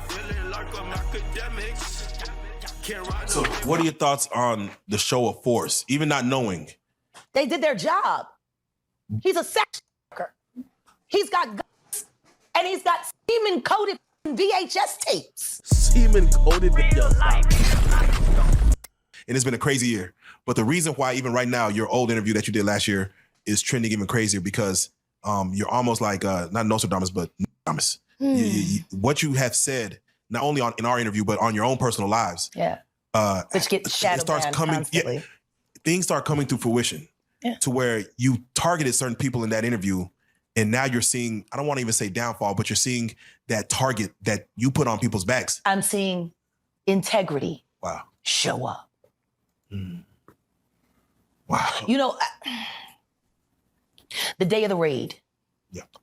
feeling like I'm Akademiks. So what are your thoughts on the show of force, even not knowing? They did their job. He's a sex worker. He's got guns, and he's got semen-coated VHS tapes. Semen-coated VHS. And it's been a crazy year. But the reason why even right now, your old interview that you did last year is trending even crazier because you're almost like, not Nostradamus, but Nostradamus. What you have said, not only in our interview, but on your own personal lives. Yeah. Which gets shadowed constantly. Yeah, things start coming to fruition to where you targeted certain people in that interview. And now you're seeing, I don't want to even say downfall, but you're seeing that target that you put on people's backs. I'm seeing integrity show up. Wow. You know, the day of the raid,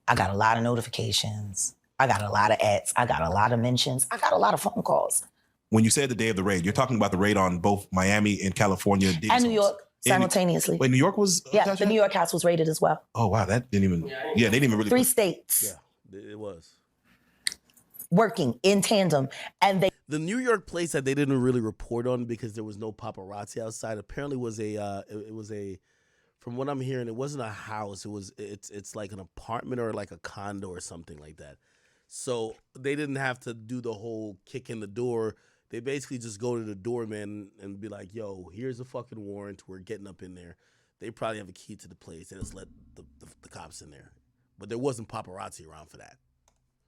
I got a lot of notifications. I got a lot of ads. I got a lot of mentions. I got a lot of phone calls. When you said the day of the raid, you're talking about the raid on both Miami and California. And New York simultaneously. Wait, New York was? Yeah, the New York house was raided as well. Oh, wow. That didn't even, they didn't even really. 3 states. Yeah, it was. Working in tandem. And the New York place that they didn't really report on because there was no paparazzi outside apparently was it was a, from what I'm hearing, it wasn't a house. It's like an apartment or like a condo or something like that. So they didn't have to do the whole kick in the door. They basically just go to the doorman and be like, yo, here's a fucking warrant. We're getting up in there. They probably have a key to the place. They just let the cops in there. But there wasn't paparazzi around for that.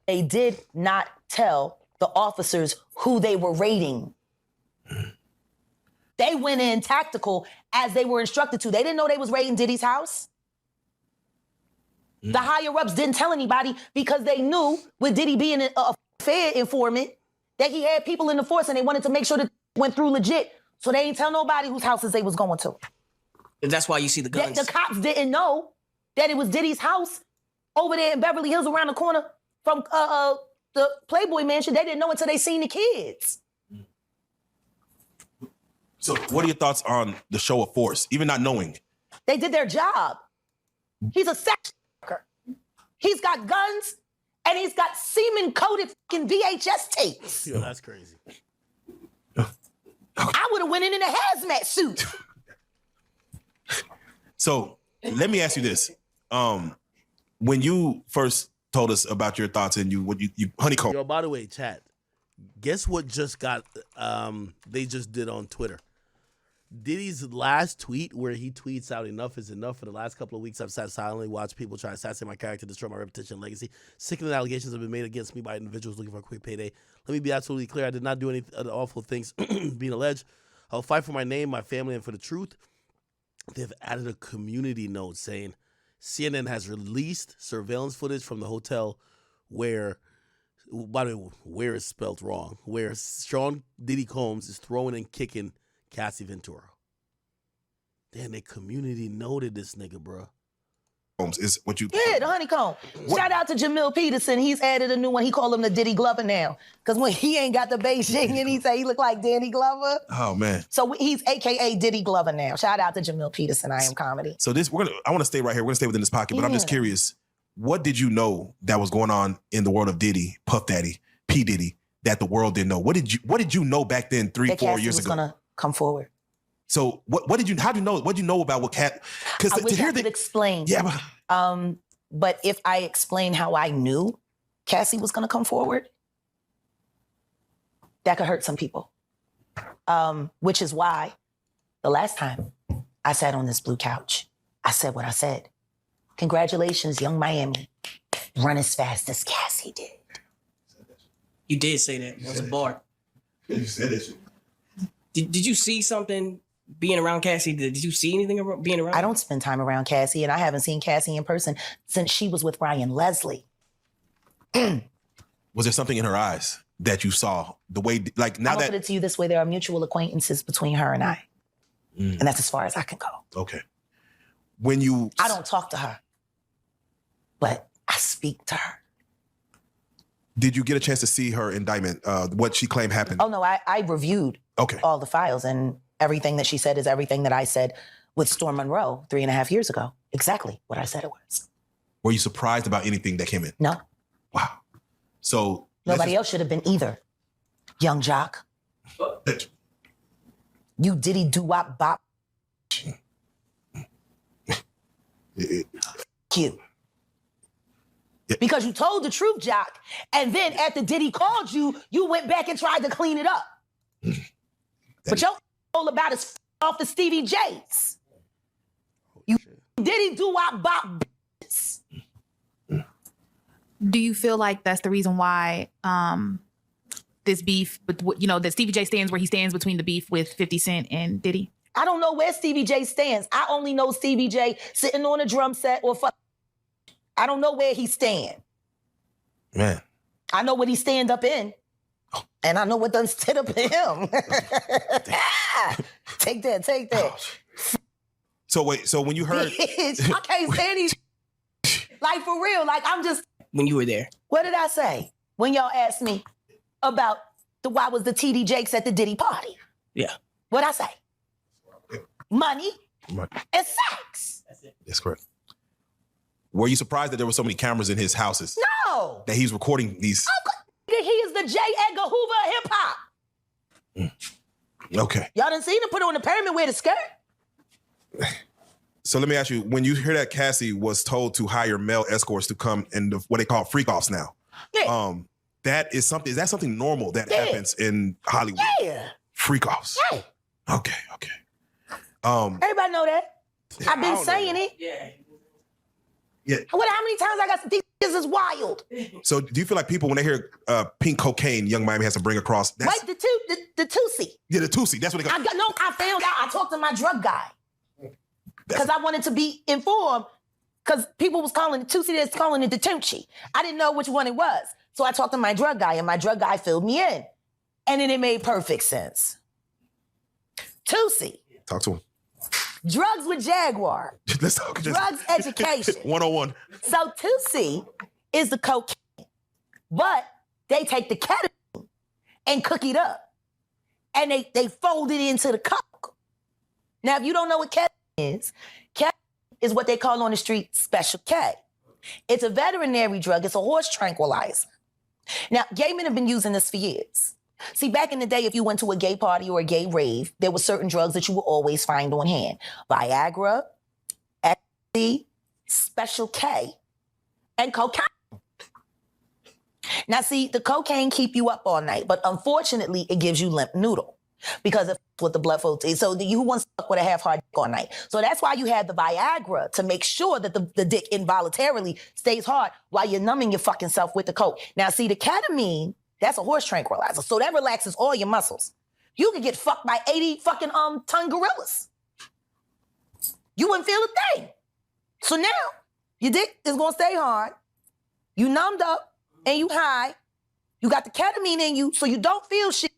They did not tell the officers who they were raiding. They went in tactical as they were instructed to. They didn't know they was raiding Diddy's house. The higher-ups didn't tell anybody because they knew with Diddy being a Fed informant that he had people in the force and they wanted to make sure that went through legit. So they ain't tell nobody whose houses they was going to. And that's why you see the guns. The cops didn't know that it was Diddy's house over there in Beverly Hills around the corner from the Playboy Mansion. They didn't know until they seen the kids. So what are your thoughts on the show of force, even not knowing? They did their job. He's a sex worker. He's got guns, and he's got semen-coated fucking VHS tapes. Yo, that's crazy. I would have went in a hazmat suit. So let me ask you this. When you first told us about your thoughts and you honeycomb. Yo, by the way, chat, guess what just got, they just did on Twitter? Diddy's last tweet where he tweets out enough is enough. For the last couple of weeks, I've sat silently, watched people try to assassinate my character, destroy my reputation and legacy. Sickening allegations have been made against me by individuals looking for a quick payday. Let me be absolutely clear. I did not do any of the awful things being alleged. I'll fight for my name, my family, and for the truth. They've added a community note saying CNN has released surveillance footage from the hotel where, by the way, where is spelled wrong, where Sean Diddy Combs is throwing and kicking Cassie Ventura. Damn, they community noted this nigga, bro. Is what you? Yeah, the honeycomb. Shout out to Jamil Peterson. He's added a new one. He called him the Diddy Glover now. Because when he ain't got the Beijing and he say he look like Danny Glover. Oh, man. So he's AKA Diddy Glover now. Shout out to Jamil Peterson. I Am Comedy. So I want to stay right here. We're going to stay within this pocket, but I'm just curious. What did you know that was going on in the world of Diddy, Puff Daddy, P. Diddy, that the world didn't know? What did you know back then, 3-4 years ago? Gonna come forward. So how did you know? What did you know about what Cat? Because I wish I could explain. Yeah, but if I explain how I knew Cassie was gonna come forward, that could hurt some people. Which is why the last time I sat on this blue couch, I said what I said. Congratulations, young Miami. Run as fast as Cassie did. You did say that. It was a bar. You said it. Did you see something being around Cassie? Did you see anything being around? I don't spend time around Cassie, and I haven't seen Cassie in person since she was with Ryan Leslie. Was there something in her eyes that you saw? The way, like now I'll put it to you this way: there are mutual acquaintances between her and I, and that's as far as I can go. Okay. I don't talk to her, but I speak to her. Did you get a chance to see her indictment? What she claimed happened? Oh no, I reviewed all the files, and everything that she said is everything that I said with Storm Monroe 3.5 years ago. Exactly what I said it was. Were you surprised about anything that came in? No. Wow. So Nobody else should have been either. Young Jock. You Diddy doo-wop bop. Cute. Because you told the truth, Jock, and then after Diddy called you, you went back and tried to clean it up. But your all about is off the Stevie J's. You Diddy doo-wop bop. Do you feel like that's the reason why this beef, that Stevie J stands where he stands between the beef with 50 Cent and Diddy? I don't know where Stevie J stands. I only know Stevie J sitting on a drum set or fuck. I don't know where he stand. Man. I know what he stand up in. And I know what done stood up in him. Take that. So wait, so when you heard... I can't stand these. Like, for real. Like, I'm just... When you were there. What did I say when y'all asked me about why was the TD Jakes at the Diddy party? Yeah. What'd I say? Money and sex. That's correct. Were you surprised that there were so many cameras in his houses? No. That he's recording these? He is the J. Edgar Hoover of hip-hop. Okay. Y'all done seen him put on the pyramid with a skirt? So let me ask you, when you hear that Cassie was told to hire male escorts to come in what they call freak-offs now, Yeah. is that something normal that happens in Hollywood? Yeah. Freak-offs? Yeah. Okay. Everybody know that. I've been saying it. Yeah. How many times I got some these is wild. So do you feel like people, when they hear pink cocaine, Young Miami has to bring across? Wait, the Tusi. Yeah, the Tusi. That's what they call it. I found out. I talked to my drug guy. Because I wanted to be informed. Because people was calling it Tusi, that's calling it the Tunchi. I didn't know which one it was. So I talked to my drug guy, and my drug guy filled me in. And then it made perfect sense. Tusi. Talk to him. Drugs with Jaguar. Let's talk. Drugs education. 101. So Tusi is the cocaine, but they take the ketamine and cook it up. And they fold it into the coke. Now, if you don't know what ketamine is what they call on the street Special K. It's a veterinary drug. It's a horse tranquilizer. Now, gay men have been using this for years. See, back in the day, if you went to a gay party or a gay rave, there were certain drugs that you would always find on hand. Viagra, ecstasy, Special K, and cocaine. Now, see, the cocaine keep you up all night, but unfortunately, it gives you limp noodle because it's with the blood flow. So you want to fuck with a half-hard dick all night. So that's why you have the Viagra, to make sure that the dick involuntarily stays hard while you're numbing your fucking self with the coke. Now, see, the ketamine, that's a horse tranquilizer. So that relaxes all your muscles. You could get fucked by 80 fucking ton gorillas. You wouldn't feel a thing. So now, your dick is gonna stay hard. You numbed up and you high. You got the ketamine in you so you don't feel shit.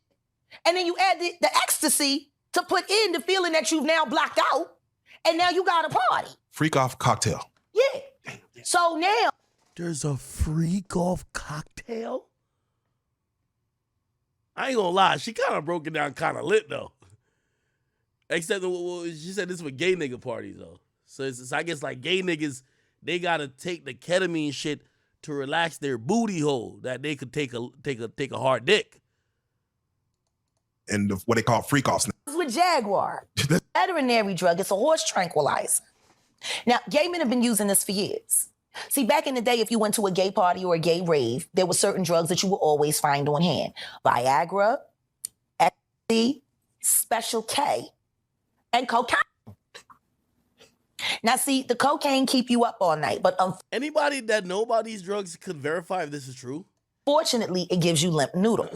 And then you add the ecstasy to put in the feeling that you've now blocked out. And now you got a party. Freak off cocktail. Yeah. So now. There's a freak off cocktail? I ain't gonna lie, she kind of broke it down kind of lit, though. Except she said this was gay nigga parties, though. So it's I guess like gay niggas, they gotta take the ketamine shit to relax their booty hole, that they could take a hard dick. And what they call freak offs. With Jaguar. Veterinary drug. It's a horse tranquilizer. Now, gay men have been using this for years. See, back in the day, if you went to a gay party or a gay rave, there were certain drugs that you would always find on hand. Viagra, ecstasy, Special K, and cocaine. Now, see, the cocaine keep you up all night, but anybody that know about these drugs could verify if this is true? Fortunately, it gives you limp noodle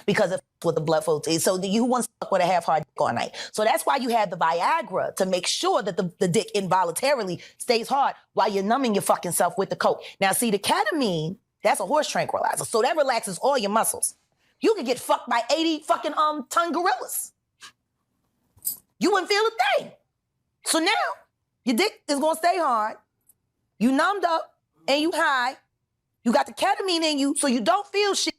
because it's with the blood flow. So you want to fuck with a half-hard dick all night. So that's why you have the Viagra, to make sure that the dick involuntarily stays hard while you're numbing your fucking self with the coke. Now, see, the ketamine, that's a horse tranquilizer. So that relaxes all your muscles. You could get fucked by 80 fucking ton gorillas. You wouldn't feel a thing. So now, your dick is going to stay hard. You numbed up and you high. You got the ketamine in you so you don't feel shit.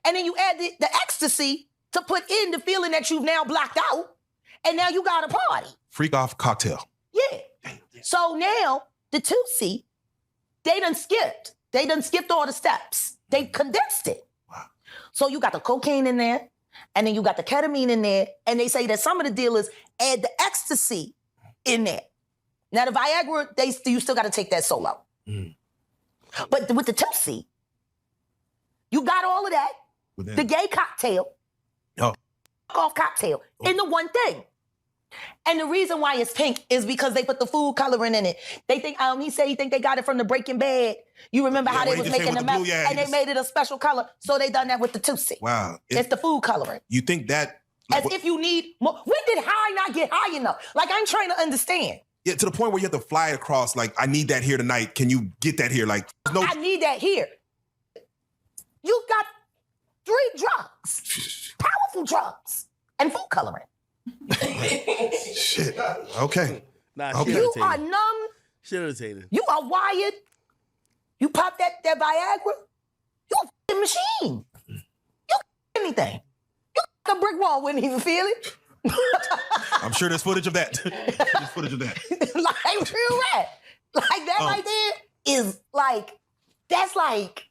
And then you add the ecstasy to put in the feeling that you've now blocked out. And now you got a party. Freak off cocktail. Yeah. So now, the Tusi, they done skipped all the steps. They condensed it. Wow. So you got the cocaine in there, and then you got the ketamine in there, and they say that some of the dealers add the ecstasy in there. Now the Viagra, you still got to take that solo. But with the Tipsy, you got all of that. The gay cocktail, off cocktail, in the one thing. And the reason why it's pink is because they put the food coloring in it. They think, he said he think they got it from the Breaking Bad. You remember how they was making the meth, and they made it a special color, so they done that with the Tootsie. Wow. It's the food coloring. You think that... As if you need more. When did high not get high enough? Like, I'm trying to understand. Yeah, to the point where you have to fly across, like, I need that here tonight. Can you get that here? Like, no... I need that here. You got 3 drugs. Powerful drugs. And food coloring. Shit. Okay. Nah, Okay. You are numb. Shit irritating. You are wired. You pop that Viagra. You a f***ing machine. You anything. You a brick wall, wouldn't even feel it. I'm sure there's footage of that. There's footage of that. Like real rap. Like that right there is like, that's like,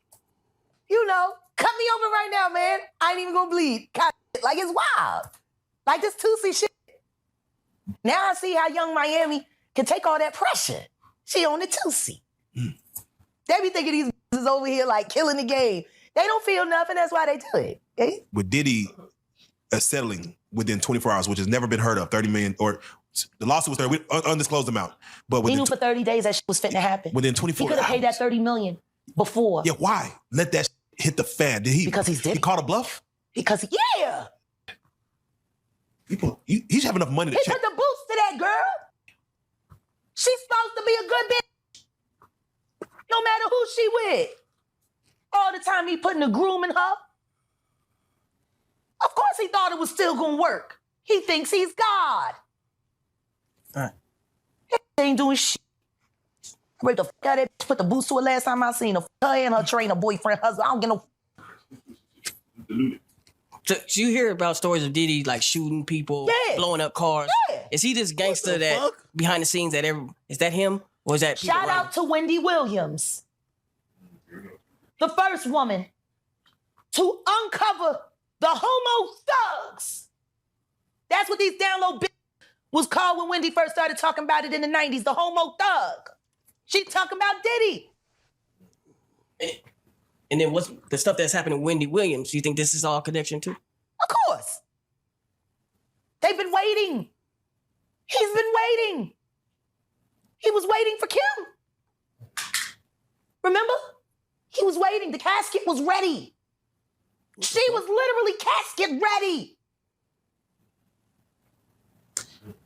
you know, cut me open right now, man. I ain't even gonna bleed. Like it's wild. Like this Tootsie shit. Now I see how Young Miami can take all that pressure. She on the Tootsie. They be thinking these is over here like killing the game. They don't feel nothing. That's why they do it. Okay? With Diddy settling within 24 hours, which has never been heard of, 30 million, or the lawsuit was there, undisclosed amount. But He knew for 30 days that shit was fitting to happen. within He 24 could have paid that $30 million before. Yeah, why? Let that hit the fan. Did he? Because he's Diddy. He called a bluff? Because, yeah. People, he's have enough money to He check. put the boots to that girl. She's supposed to be a good bitch. No matter who she with. All the time he putting the groom in her. Of course he thought it was still gonna work. He thinks he's God. All right. He ain't doing shit. I raped the fuck out of that bitch, put the boots to her last time I seen her. Her and her trainer, boyfriend, husband. I don't get no. So you hear about stories of Diddy like shooting people, Yeah. blowing up cars. Yeah. Is he this gangster What the that fuck? behind the scenes that is that him or is that people Shout around out to Wendy Williams, the first woman to uncover the homo thugs. That's what these download bitches was called when Wendy first started talking about it in the 90s, the homo thug. She talking about Diddy. And then what's the stuff that's happening to Wendy Williams? You think this is all connection too? Of course. They've been waiting. He's been waiting. He was waiting for Kim. Remember? He was waiting. The casket was ready. She was literally casket ready.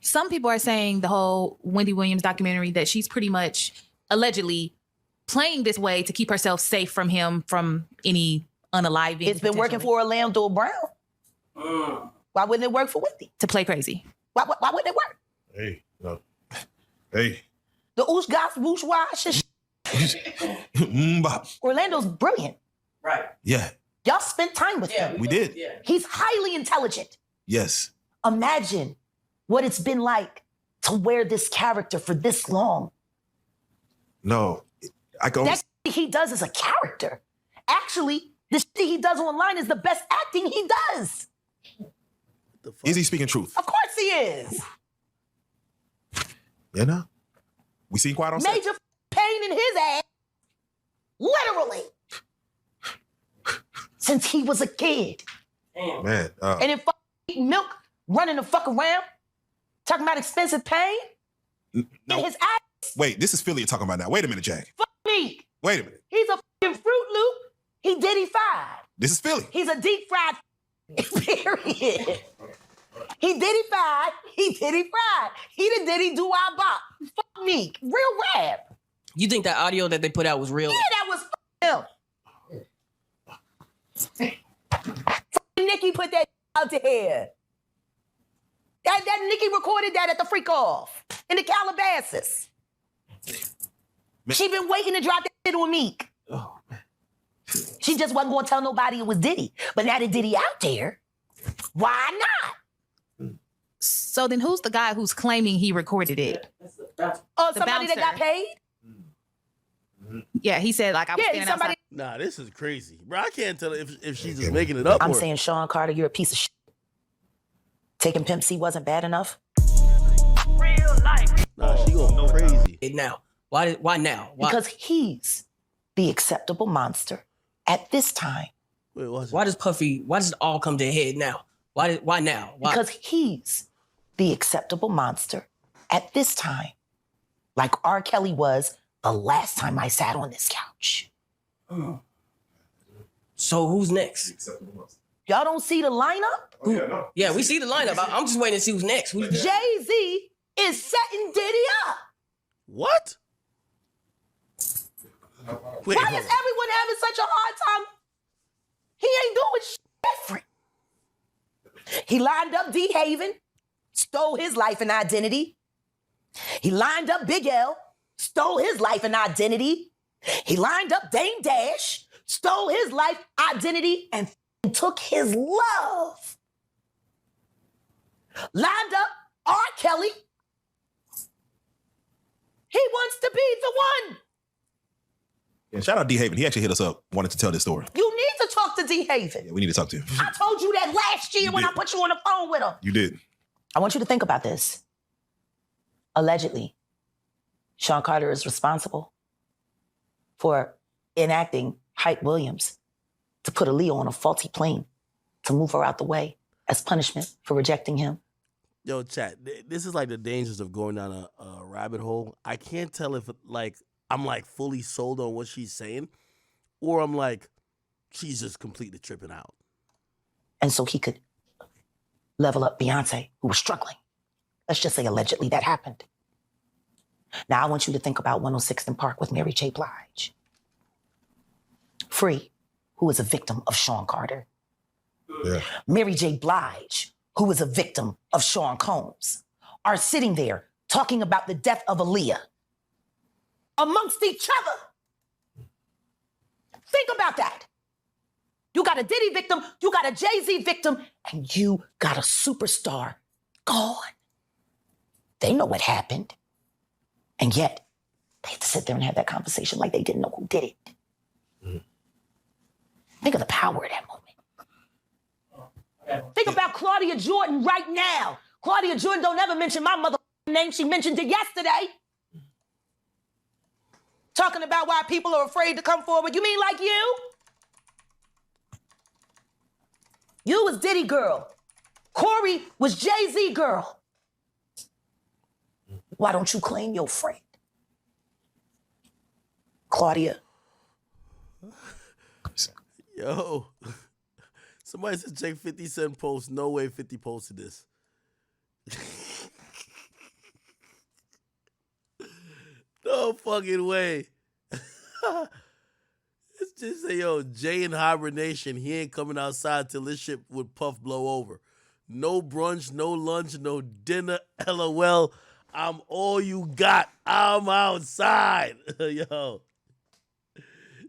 Some people are saying the whole Wendy Williams documentary that she's pretty much allegedly playing this way to keep herself safe from him, from any unaliving. It's been working for Orlando Brown. Why wouldn't it work for Wendy? to play crazy. Why wouldn't it work? Hey, no. Hey. The oosh gosh whoosh wash and Bop. Orlando's brilliant. Right. Yeah, Y'all spent time with him. we did. Yeah. He's highly intelligent. Yes. Imagine what it's been like to wear this character for this long. No. I can only... That shit he does is a character. Actually, the shit he does online is the best acting he does. The fuck? Is he speaking truth? Of course he is. You know? We seen Quiet on set. Major pain in his ass. Literally. Since he was a kid. Damn. Man. And then eating milk, running the fuck around, talking about expensive pain in No. his ass. Wait, this is Philly you're talking about now. Wait a minute, Jack. Fuck me. Wait a minute. He's a fucking Fruit Loop. He Diddy fried. This is Philly. He's a deep fried. Period. He Diddy fried. He Diddy fried. He the Diddy do our bop. Fuck me. Real rap. You think that audio that they put out was real? Yeah, that was him. Nicki put that out to here. That Nicki recorded that at the freak off in the Calabasas. Man. She been waiting to drop that shit on Meek. Oh, man. She just wasn't gonna tell nobody it was Diddy. But now that Diddy out there, why not? So then who's the guy who's claiming he recorded it? Oh, The somebody that got bouncer. paid? Yeah, he said like I was Yeah, standing somebody outside. Nah, this is crazy, bro. I can't tell if she's just making it up. I'm saying, Sean Carter, you're a piece of shit. Taking Pimp C wasn't bad enough. Nah, she going crazy. Now, why now? Why? Because he's the acceptable monster at this time. Wait, Why does it all come to a head now? Why now? Why? Because he's the acceptable monster at this time. Like R. Kelly was the last time I sat on this couch. So who's next? Y'all don't see the lineup? Yeah, we see the lineup. I'm just waiting to see who's next. Jay-Z is setting Diddy up. What? Wait, Why is everyone having such a hard time? He ain't doing shit different. He lined up D. Haven, stole his life and identity. He lined up Big L, stole his life and identity. He lined up Dame Dash, stole his life, identity, and took his love. Lined up R. Kelly. He wants to be the one. Yeah, shout out D. Haven. He actually hit us up, wanted to tell this story. You need to talk to D. Haven. Yeah, we need to talk to him. I told you that last year when I put you on the phone with him. You did. I want you to think about this. Allegedly, Sean Carter is responsible for enacting Hype Williams to put Aaliyah on a faulty plane to move her out the way as punishment for rejecting him. Yo, chat, this is like the dangers of going down a rabbit hole. I can't tell if I'm fully sold on what she's saying, or I'm like, she's just completely tripping out. And so he could level up Beyonce, who was struggling. Let's just say allegedly that happened. Now I want you to think about 106th and Park with Mary J. Blige. Free, who is a victim of Sean Carter. Yeah. Mary J. Blige, who is a victim of Sean Combs, are sitting there talking about the death of Aaliyah amongst each other. Think about that. You got a Diddy victim, you got a Jay-Z victim, and you got a superstar gone. They know what happened. And yet, they had to sit there and have that conversation like they didn't know who did it. Mm-hmm. Think of the power of that moment. Think about Claudia Jordan right now. Claudia Jordan don't ever mention my mother name. She mentioned it yesterday. Talking about why people are afraid to come forward. You mean like you? You was Diddy girl. Corey was Jay-Z girl. Why don't you claim your friend? Claudia. Yo. Somebody said check 50 Cent post. No way 50 posted this. No fucking way. It's just say, yo, Jay in hibernation. He ain't coming outside till this shit with Puff blow over. No brunch, no lunch, no dinner. LOL. I'm all you got. I'm outside. Yo.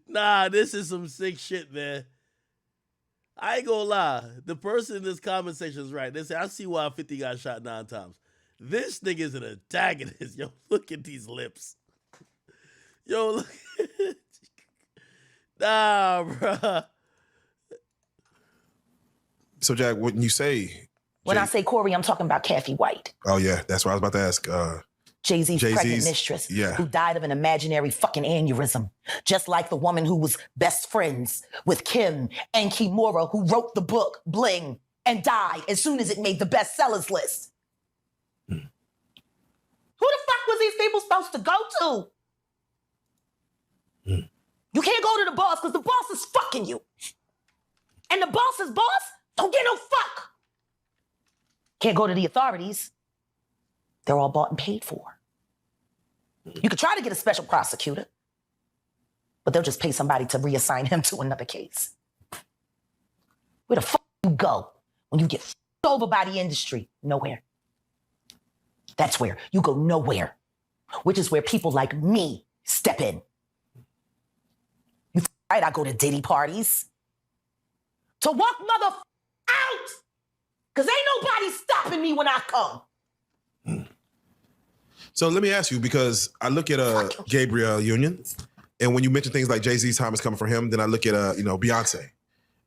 Nah, this is some sick shit, man. I ain't gonna lie. The person in this comment section is right. They say, I see why 50 got shot 9 times. This nigga is an antagonist. Yo, look at these lips. Yo, look. Nah, bruh. So, Jack, when you say... When I say Corey, I'm talking about Kathy White. Oh, yeah. That's what I was about to ask. Jay-Z's pregnant mistress, who died of an imaginary fucking aneurysm. Just like the woman who was best friends with Kim and Kimura, who wrote the book, Bling, and died as soon as it made the bestsellers list. Who the fuck was these people supposed to go to? You can't go to the boss because the boss is fucking you. And the boss's boss don't get no fuck. Can't go to the authorities. They're all bought and paid for. You could try to get a special prosecutor, but they'll just pay somebody to reassign him to another case. Where the fuck you go when you get f***ed over by the industry? Nowhere. That's where you go nowhere, which is where people like me step in. You right, I go to Diddy parties to walk mother out, because ain't nobody stopping me when I come. So let me ask you, because I look at Gabrielle Union, And when you mention things like Jay-Z's time is coming for him, then I look at Beyonce.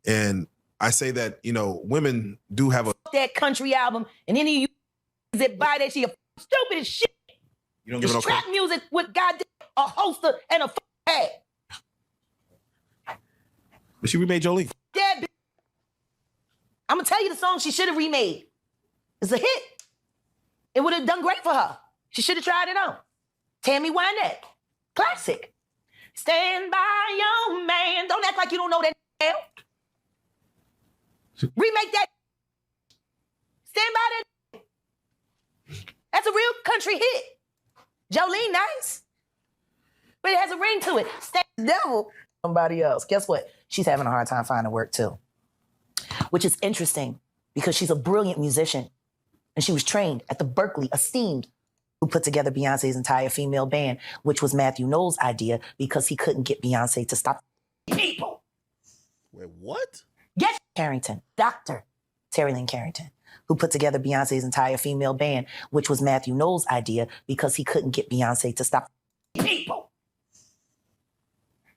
And I say that, women do have that country album, and any of you that buy that shit, stupid as shit. you don't give It's it no trap credit. music with goddamn a holster and a head. But she remade Jolene. Dead bitch. I'm gonna tell you the song she should have remade. It's a hit. It would have done great for her. She should have tried it on. Tammy Wynette. Classic. Stand by your man. Don't act like you don't know that hell. Remake that. Stand by that. That's a real country hit. Jolene, nice. But it has a ring to it. Stand devil. Somebody else. Guess what? She's having a hard time finding work too. Which is interesting because she's a brilliant musician. And she was trained at the Berkeley esteemed who put together Beyonce's entire female band, which was Matthew Knowles' idea because he couldn't get Beyonce to stop people. Wait, what? Yes, Carrington, Dr. Terry Lynn Carrington, who put together Beyonce's entire female band, which was Matthew Knowles' idea because he couldn't get Beyonce to stop people.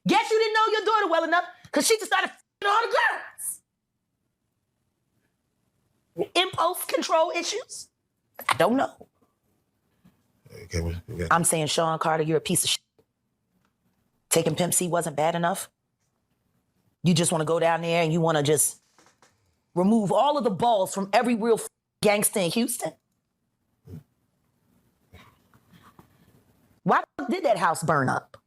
Guess you didn't know your daughter well enough because she just started all the girls. Impulse control issues? I don't know. Okay, I'm saying, Sean Carter, you're a piece of shit. Taking Pimp C wasn't bad enough. You just want to go down there and you want to just remove all of the balls from every real gangster in Houston. Why did that house burn up?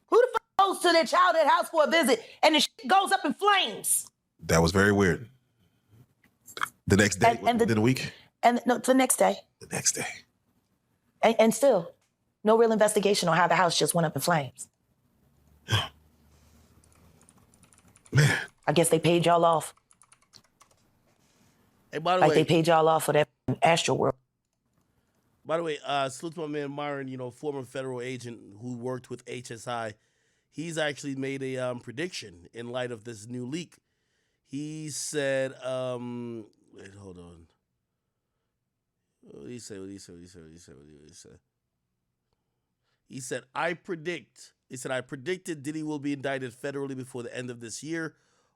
Who the fuck goes to their childhood house for a visit and the shit goes up in flames? That was very weird. The next day, within a week? And no, the next day. The next day. And still, no real investigation on how the house just went up in flames. Man. I guess they paid y'all off. Hey, by the Like way, they paid y'all off for that Astro World. By the way, salute to my man Myron, former federal agent who worked with HSI. He's actually made a prediction in light of this new leak. He said, wait, hold on. What did he say? He said, I predicted Diddy will be indicted federally before the end of this year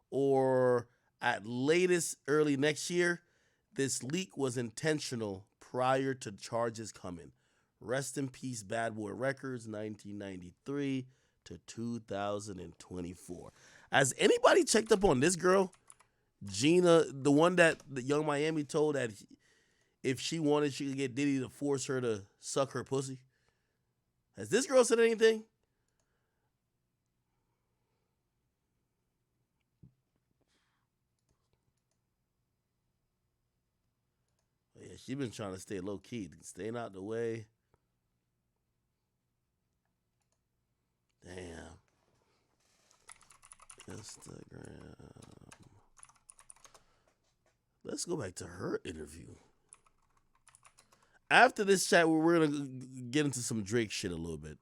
or at latest early next year. This leak was intentional prior to charges coming. Rest in peace, Bad Boy Records, 1993 to 2024. Has anybody checked up on this girl? Gina, the one that the Young Miami told that if she wanted, she could get Diddy to force her to suck her pussy. Has this girl said anything? Yeah, she been trying to stay low key, staying out the way. Damn. Instagram. Let's go back to her interview. After this chat, we're going to get into some Drake shit a little bit.